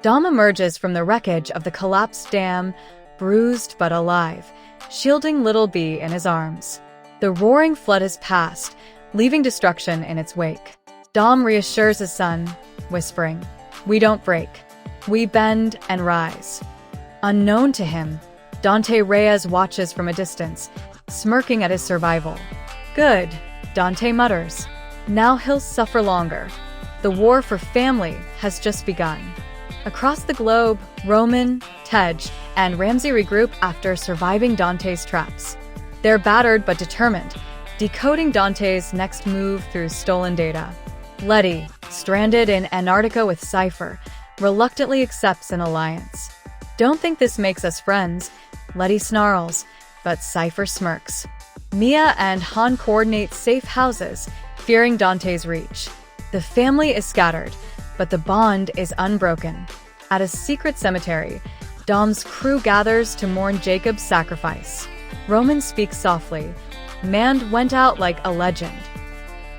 Dom emerges from the wreckage of the collapsed dam, bruised but alive, shielding Little B in his arms. The roaring flood has passed, leaving destruction in its wake. Dom reassures his son, whispering, "We don't break. We bend and rise." Unknown to him, Dante Reyes watches from a distance, smirking at his survival. "Good," Dante mutters. "Now he'll suffer longer. The war for family has just begun." Across the globe, Roman, Tej, and Ramsey regroup after surviving Dante's traps. They're battered but determined, decoding Dante's next move through stolen data. Letty, stranded in Antarctica with Cypher, reluctantly accepts an alliance. "Don't think this makes us friends," Letty snarls, but Cypher smirks. Mia and Han coordinate safe houses, fearing Dante's reach. The family is scattered, but the bond is unbroken. At a secret cemetery, Dom's crew gathers to mourn Jacob's sacrifice. Roman speaks softly. "Man went out like a legend."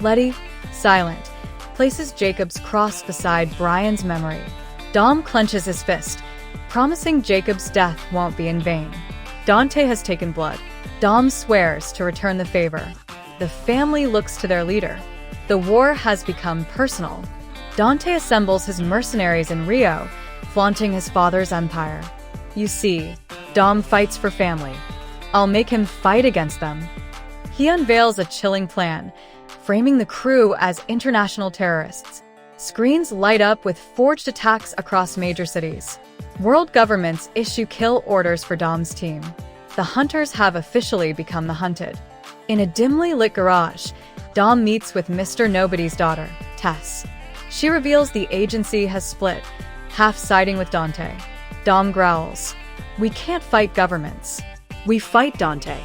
Letty, silent, places Jacob's cross beside Brian's memory. Dom clenches his fist, promising Jacob's death won't be in vain. Dante has taken blood. Dom swears to return the favor. The family looks to their leader. The war has become personal. Dante assembles his mercenaries in Rio, flaunting his father's empire. "You see, Dom fights for family. I'll make him fight against them." He unveils a chilling plan, framing the crew as international terrorists. Screens light up with forged attacks across major cities. World governments issue kill orders for Dom's team. The hunters have officially become the hunted. In a dimly lit garage, Dom meets with Mr. Nobody's daughter, Tess. She reveals the agency has split, half siding with Dante. Dom growls, "We can't fight governments. We fight Dante."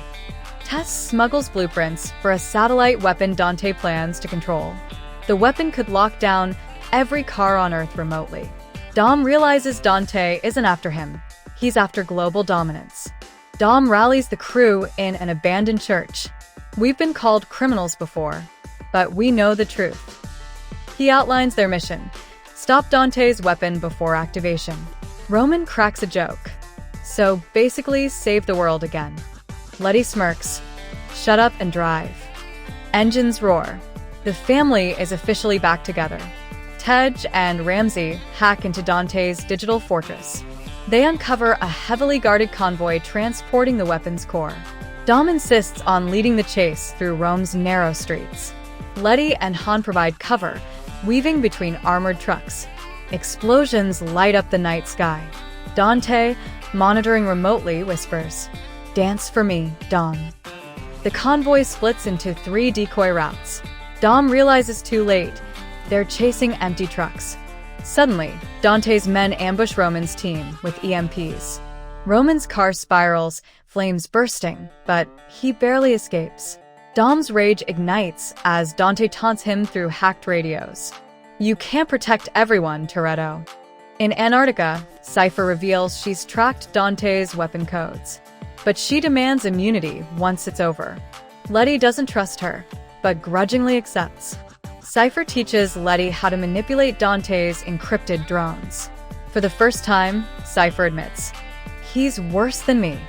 Tess smuggles blueprints for a satellite weapon Dante plans to control. The weapon could lock down every car on Earth remotely. Dom realizes Dante isn't after him. He's after global dominance. Dom rallies the crew in an abandoned church. "We've been called criminals before, but we know the truth." He outlines their mission: stop Dante's weapon before activation. Roman cracks a joke. "So basically save the world again." Letty smirks. "Shut up and drive." Engines roar. The family is officially back together. Tej and Ramsey hack into Dante's digital fortress. They uncover a heavily guarded convoy transporting the weapon's core. Dom insists on leading the chase through Rome's narrow streets. Letty and Han provide cover, weaving between armored trucks. Explosions light up the night sky. Dante, monitoring remotely, whispers, "Dance for me, Dom." The convoy splits into 3 decoy routes. Dom realizes too late. They're chasing empty trucks. Suddenly, Dante's men ambush Roman's team with EMPs. Roman's car spirals, flames bursting, but he barely escapes. Dom's rage ignites as Dante taunts him through hacked radios. "You can't protect everyone, Toretto." In Antarctica, Cypher reveals she's tracked Dante's weapon codes. But she demands immunity once it's over. Letty doesn't trust her, but grudgingly accepts. Cypher teaches Letty how to manipulate Dante's encrypted drones. For the first time, Cypher admits, "He's worse than me."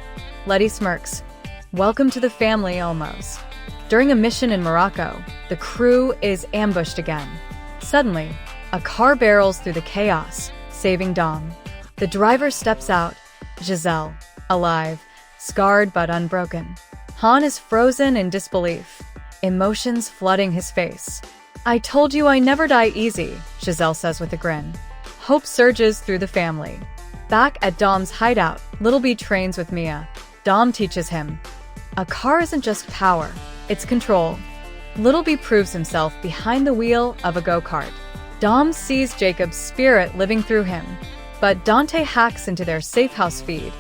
Letty smirks. "Welcome to the family, almost." During a mission in Morocco, the crew is ambushed again. Suddenly, a car barrels through the chaos, saving Dom. The driver steps out, Giselle, alive, scarred but unbroken. Han is frozen in disbelief, emotions flooding his face. "I told you I never die easy," Giselle says with a grin. Hope surges through the family. Back at Dom's hideout, Little B trains with Mia. Dom teaches him, "A car isn't just power, it's control." Little B proves himself behind the wheel of a go-kart. Dom sees Jacob's spirit living through him, but Dante hacks into their safe house feed,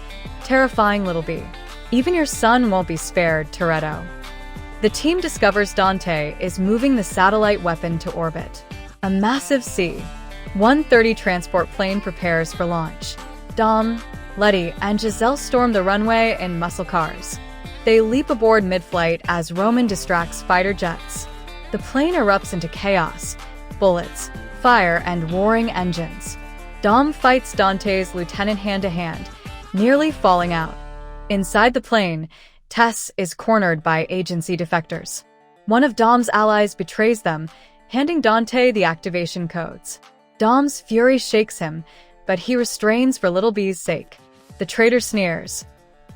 terrifying Little B. "Even your son won't be spared, Toretto." The team discovers Dante is moving the satellite weapon to orbit. A massive C-130 transport plane prepares for launch. Dom, Letty, and Giselle storm the runway in muscle cars. They leap aboard mid-flight as Roman distracts fighter jets. The plane erupts into chaos, bullets, fire, and roaring engines. Dom fights Dante's lieutenant hand-to-hand, nearly falling out. Inside the plane, Tess is cornered by agency defectors. One of Dom's allies betrays them, handing Dante the activation codes. Dom's fury shakes him, but he restrains for Little B's sake. The traitor sneers.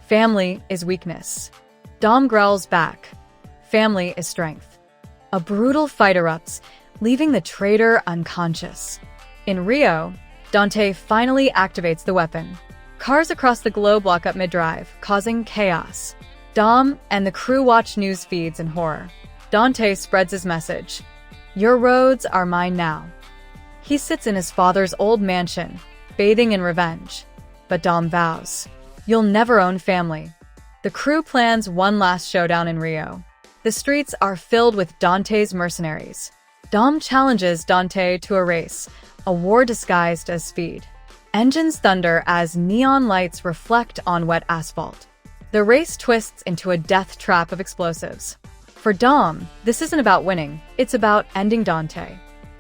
Family is weakness. Dom growls back. Family is strength. A brutal fight erupts, leaving the traitor unconscious. In Rio, Dante finally activates the weapon. Cars across the globe lock up mid-drive, causing chaos. Dom and the crew watch news feeds in horror. Dante spreads his message. Your roads are mine now. He sits in his father's old mansion, bathing in revenge. But Dom vows, you'll never own family. The crew plans one last showdown in Rio. The streets are filled with Dante's mercenaries. Dom challenges Dante to a race, a war disguised as speed. Engines thunder as neon lights reflect on wet asphalt. The race twists into a death trap of explosives. For Dom, this isn't about winning, it's about ending Dante.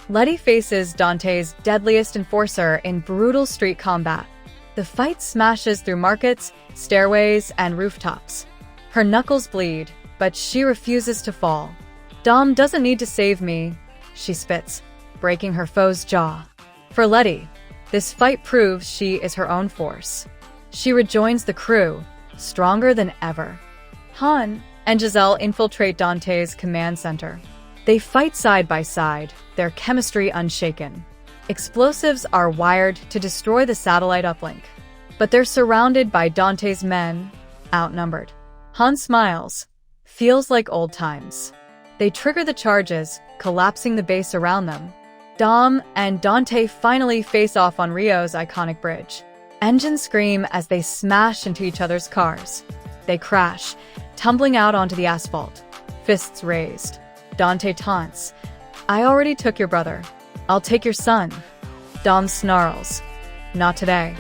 Letty faces Dante's deadliest enforcer in brutal street combat. The fight smashes through markets, stairways, and rooftops. Her knuckles bleed, but she refuses to fall. Dom doesn't need to save me, she spits, breaking her foe's jaw. For Letty, this fight proves she is her own force. She rejoins the crew, stronger than ever. Han and Giselle infiltrate Dante's command center. They fight side by side, their chemistry unshaken. Explosives are wired to destroy the satellite uplink. But they're surrounded by Dante's men, outnumbered. Han smiles. Feels like old times. They trigger the charges, collapsing the base around them. Dom and Dante finally face off on Rio's iconic bridge. Engines scream as they smash into each other's cars. They crash, tumbling out onto the asphalt, fists raised. Dante taunts, I already took your brother. I'll take your son. Dom snarls, not today.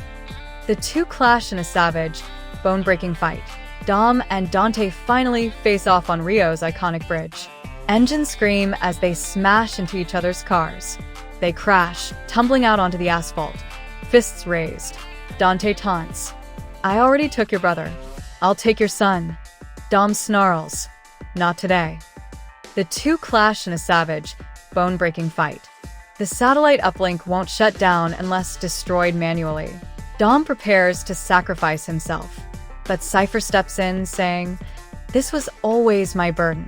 The two clash in a savage, bone-breaking fight. Dom and Dante finally face off on Rio's iconic bridge. Engines scream as they smash into each other's cars. They crash, tumbling out onto the asphalt, fists raised. Dante taunts, I already took your brother. I'll take your son. Dom snarls, not today. The two clash in a savage, bone-breaking fight. The satellite uplink won't shut down unless destroyed manually. Dom prepares to sacrifice himself, but Cypher steps in, saying, this was always my burden.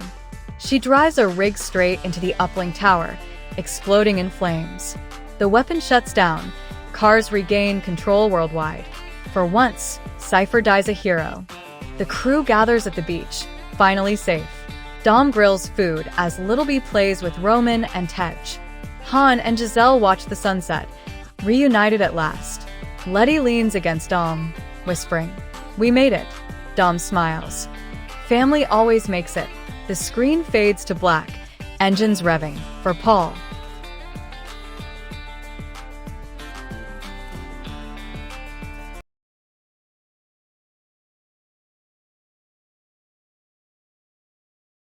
She drives a rig straight into the uplink tower, exploding in flames. The weapon shuts down. Cars regain control worldwide. For once, Cypher dies a hero. The crew gathers at the beach, finally safe. Dom grills food as Little B plays with Roman and Tej. Han and Giselle watch the sunset, reunited at last. Letty leans against Dom, whispering, we made it. Dom smiles. Family always makes it. The screen fades to black, engines revving. For Paul,